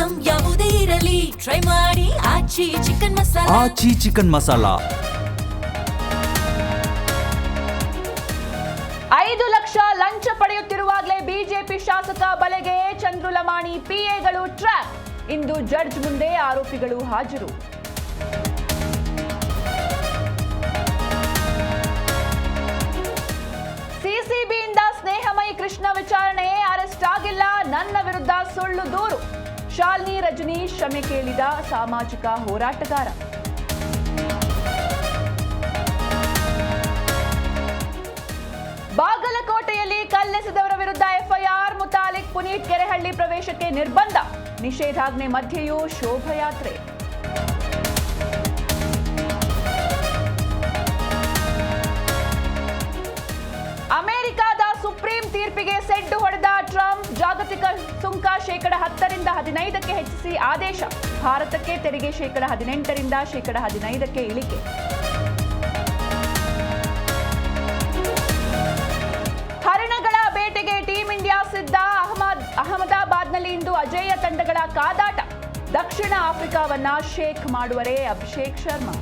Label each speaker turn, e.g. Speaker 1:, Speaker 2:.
Speaker 1: Item ಯಾವುದೇ ಇರಲಿ try ಮಾಡಿ ಆಚಿ ಚಿಕನ್ ಮಸಾಲಾ.
Speaker 2: ಆಚಿ ಚಿಕನ್ ಮಸಾಲಾ
Speaker 3: 5 ಲಕ್ಷ ಲಂಚ ಪಡೆಯುತ್ತಿರುವಾಗಲೇ ಬಿಜೆಪಿ ಶಾಸಕ ಬಲೆಗೆ ಚಂದ್ರುಲಮಾಣಿ ಪಿಎಗಳು ಟ್ರ್ಯಾಪ್. ಇಂದು ಜಡ್ಜ್ ಮುಂದೆ ಆರೋಪಿಗಳು ಹಾಜರು. ಸಿಸಿಬಿಯಿಂದ ಸ್ನೇಹಮಯಿ ಕೃಷ್ಣ ವಿಚಾರಣೆ, ಅರೆಸ್ಟ್ ಆಗಿಲ್ಲ, ನನ್ನ ವಿರುದ್ಧ ಸುಳ್ಳು ದೂರು. ಶಾಲಿನಿ ರಜನೀಶ್ ಕ್ಷಮೆ ಕೇಳಿದ ಸಾಮಾಜಿಕ ಹೋರಾಟಗಾರ. ಬಾಗಲಕೋಟೆಯಲ್ಲಿ ಕಲ್ಲೆಸೆದವರ ವಿರುದ್ಧ ಎಫ್ಐಆರ್, ಮುತಾಲಿಕ್ ಪುನೀತ್ ಕೆರೆಹಳ್ಳಿ ಪ್ರವೇಶಕ್ಕೆ ನಿರ್ಬಂಧ, ನಿಷೇಧಾಜ್ಞೆ ಮಧ್ಯೆಯೂ ಶೋಭಯಾತ್ರೆ. ಅಮೆರಿಕದ ಸುಪ್ರೀಂ ತೀರ್ಪಿಗೆ ಸೆಡ್ಡು ಹೊಡೆದ ಟ್ರಂಪ್, ಜಾಗತಿಕ ಸುಂಕ ಶೇಕಡ 10ರಿಂದ 15ಕ್ಕೆ ಹೆಚ್ಚಿಸಿ ಆದೇಶ. ಭಾರತಕ್ಕೆ ತೆರಿಗೆ ಶೇಕಡ 18ರಿಂದ ಶೇಕಡ 15ಕ್ಕೆ ಇಳಿಕೆ. ಹರಿಣಗಳ ಬೇಟೆಗೆ ಟೀಂ ಇಂಡಿಯಾ ಸಿದ್ಧ. ಅಹಮದಾಬಾದ್ನಲ್ಲಿ ಇಂದು ಅಜೇಯ ತಂಡಗಳ ಕಾದಾಟ. ದಕ್ಷಿಣ ಆಫ್ರಿಕಾವನ್ನ ಶೇಕ್ ಮಾಡುವರೇ ಅಭಿಷೇಕ್ ಶರ್ಮಾ.